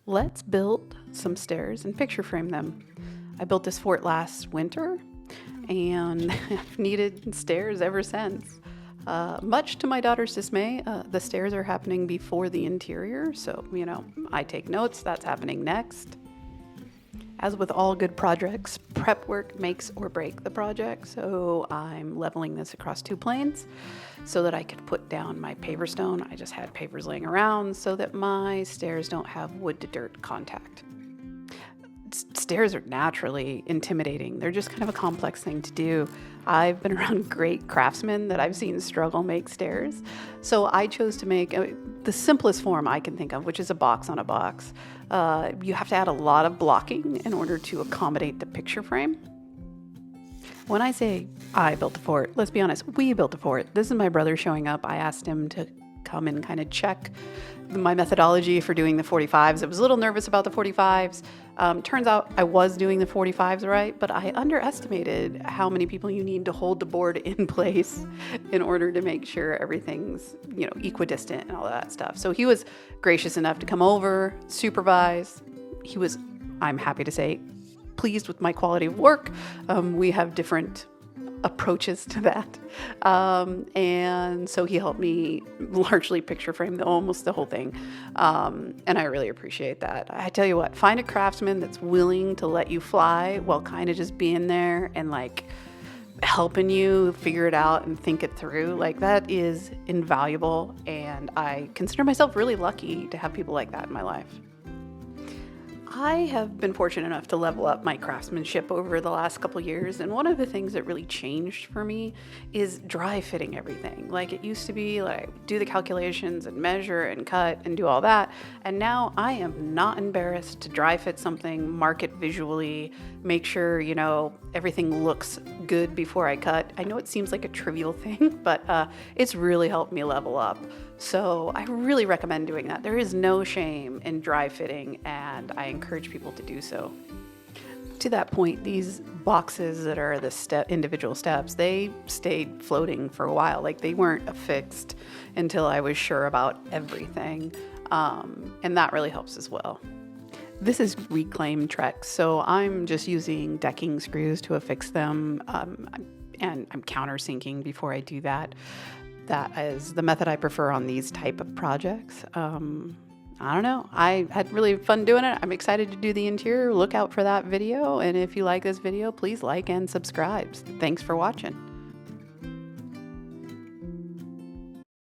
Let's build some stairs and picture frame them. I built this fort last winter and I've needed stairs ever since. Much to my daughter's dismay, the stairs are happening before the interior, so, I take notes, that's happening next. As with all good projects, prep work makes or break the project, so I'm leveling this across 2 planes so that I could put down my paver stone. I just had pavers laying around so that my stairs don't have wood to dirt contact. Stairs are naturally intimidating. They're just kind of a complex thing to do. I've been around great craftsmen that I've seen struggle make stairs. So I chose to make the simplest form I can think of, which is a box on a box. You have to add a lot of blocking in order to accommodate the picture frame. When I say I built the fort, let's be honest, we built the fort. This is my brother showing up. I asked him to come and kind of check my methodology for doing the 45s. I was a little nervous about the 45s. Turns out I was doing the 45s right, but I underestimated how many people you need to hold the board in place in order to make sure everything's, equidistant and all that stuff. So he was gracious enough to come over, supervise. He was, I'm happy to say, pleased with my quality of work. We have different approaches to that. And so he helped me largely picture frame almost the whole thing. And I really appreciate that. I tell you what, find a craftsman that's willing to let you fly while kind of just being there and helping you figure it out and think it through. That is invaluable. And I consider myself really lucky to have people like that in my life. I have been fortunate enough to level up my craftsmanship over the last couple years, and one of the things that really changed for me is dry fitting everything. It used to be do the calculations and measure and cut and do all that, and now I am not embarrassed to dry fit something, mark it visually, make sure everything looks good before I cut. I know it seems like a trivial thing, but it's really helped me level up. So I really recommend doing that. There is no shame in dry fitting, and I encourage people to do so. To that point, these boxes that are the individual steps, they stayed floating for a while. They weren't affixed until I was sure about everything, and that really helps as well. This is reclaimed Trex, so I'm just using decking screws to affix them, and I'm countersinking before I do that. That is the method I prefer on these type of projects. I don't know. I had really fun doing it. I'm excited to do the interior. Look out for that video. And if you like this video, please like and subscribe. Thanks for watching.